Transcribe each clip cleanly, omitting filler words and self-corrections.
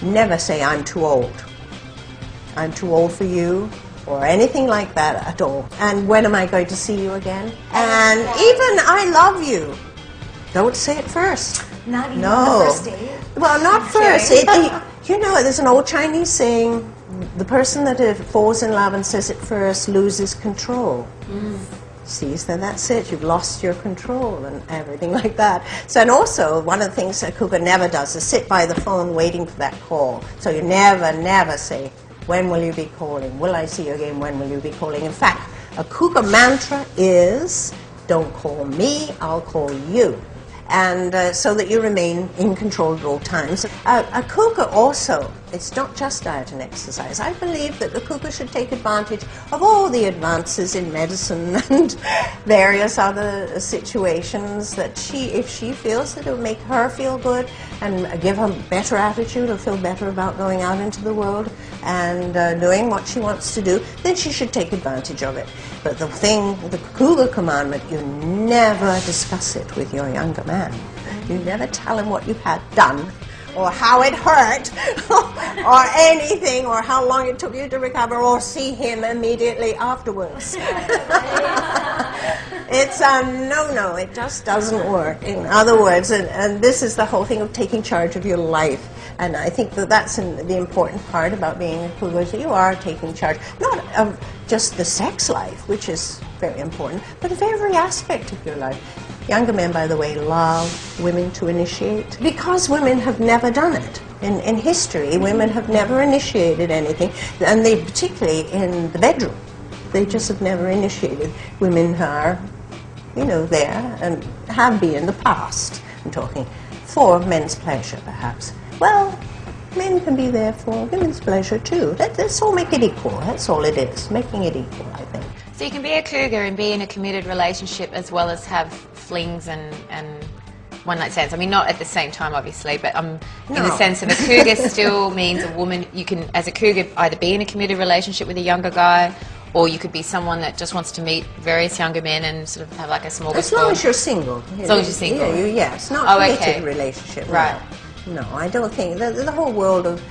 never say, I'm too old. I'm too old for you, or anything like that at all. And when am I going to see you again? And even, I love you. Don't say it first. Not even on the first date? Well, not first. You know, there's an old Chinese saying, the person that falls in love and says it first loses control. See, so that's it. You've lost your control and everything like that. So, and also, one of the things a cougar never does is sit by the phone waiting for that call. So you never say, when will you be calling? Will I see you again? When will you be calling? In fact, a cougar mantra is, don't call me, I'll call you. And so that you remain in control at all times. A cougar also, it's not just diet and exercise. I believe that the cougar should take advantage of all the advances in medicine and various other situations that if she feels that it will make her feel good and give her a better attitude or feel better about going out into the world and doing what she wants to do, then she should take advantage of it. But the cougar commandment, you never discuss it with your younger man. You never tell him what you had done, or how it hurt, or anything, or how long it took you to recover, or see him immediately afterwards. It's a no-no. It just doesn't work. In other words, and this is the whole thing of taking charge of your life. And I think that that's the important part about being a cougar, is that you are taking charge, not of just the sex life, which is very important, but of every aspect of your life. Younger men, by the way, love women to initiate, because women have never done it. In history, women have never initiated anything, and they, particularly in the bedroom, they just have never initiated. Women are, you know, there, and have been in the past, I'm talking, for men's pleasure, perhaps. Well, men can be there for women's pleasure, too. Let's all make it equal. That's all it is, making it equal, I think. So you can be a cougar and be in a committed relationship as well as have flings and one-night stands. I mean, not at the same time, obviously, but in the sense of a cougar still means a woman. You can, as a cougar, either be in a committed relationship with a younger guy, or you could be someone that just wants to meet various younger men and sort of have like a smorgasbord. As long as you're single. As long as you're single. Yeah, yes, not a committed relationship. Right. No, I don't think. The whole world of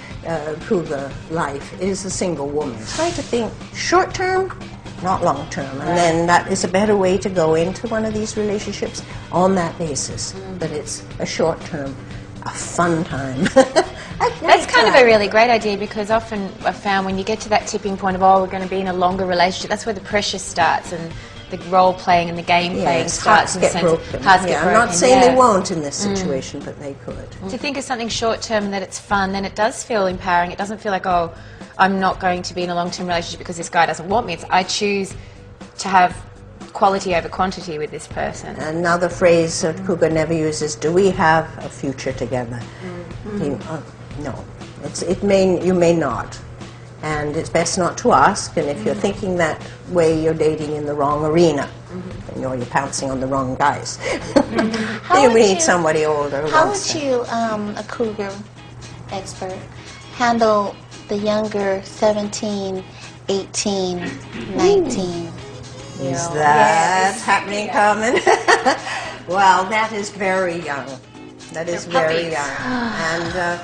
cougar life is a single woman. Try to think short-term, not long-term, and then that is a better way to go into one of these relationships on that basis, that it's a short-term, a fun time. That's kind of a really great idea, because often I've found when you get to that tipping point of, oh, we're going to be in a longer relationship, that's where the pressure starts and the role-playing and the game-playing starts. Hearts get broken. I'm not saying they won't in this situation, but they could. To think of something short-term and that it's fun, then it does feel empowering. It doesn't feel like, oh, I'm not going to be in a long-term relationship because this guy doesn't want me. It's, I choose to have quality over quantity with this person. Another phrase that cougar never uses, do we have a future together? No. You may not. And it's best not to ask, and if you're thinking that way, you're dating in the wrong arena. And you're pouncing on the wrong guys. You need somebody older. How would you, a cougar expert, handle the younger 17, 18, 19? Is that happening, Carmen? Well, that is very young. That is very young. And,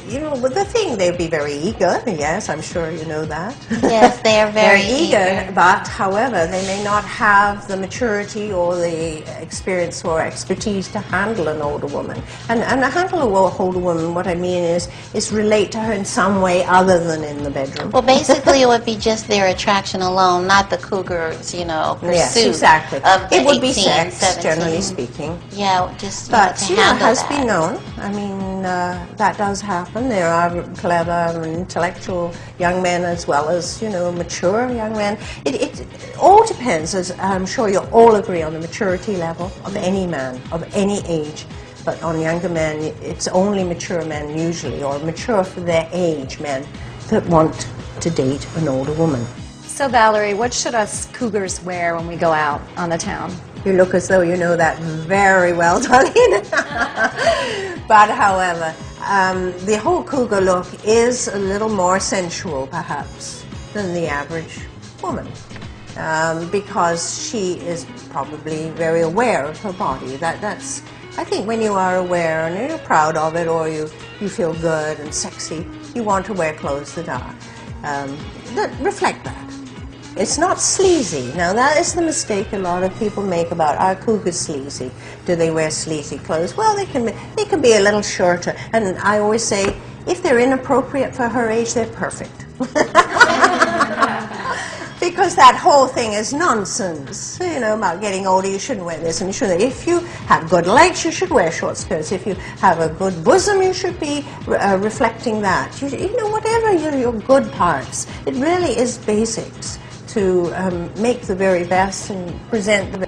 you know, with the thing, they'd be very eager. Yes, I'm sure you know that. Yes, they are very eager. But, however, they may not have the maturity or the experience or expertise to handle an older woman. And to handle an older woman, what I mean is relate to her in some way other than in the bedroom. Well, basically, it would be just their attraction alone, not the cougar's, you know, pursuit. Yes, exactly. Of the it would 18, be sex, 17. generally speaking. Yeah, just but to handle has that. been known. I mean, that does happen. There are clever and intellectual young men as well as, you know, mature young men. It all depends, as I'm sure you'll all agree, on the maturity level of any man, of any age. But on younger men, it's only mature men usually, or mature for their age men, that want to date an older woman. So Valerie, what should us cougars wear when we go out on the town? You look as though you know that very well, Darlene. But however, the whole cougar look is a little more sensual, perhaps, than the average woman. Because she is probably very aware of her body. That's, I think, when you are aware and you're proud of it, or you you feel good and sexy, you want to wear clothes that are that reflect that. It's not sleazy. Now that is the mistake a lot of people make about, are cougars sleazy? Do they wear sleazy clothes? Well, they can be a little shorter. And I always say, if they're inappropriate for her age, they're perfect. Because that whole thing is nonsense. You know, about getting older, you shouldn't wear this and you shouldn't. If you have good legs, you should wear short skirts. If you have a good bosom, you should be reflecting that. You know, whatever your good parts. It really is basics to make the very best and present the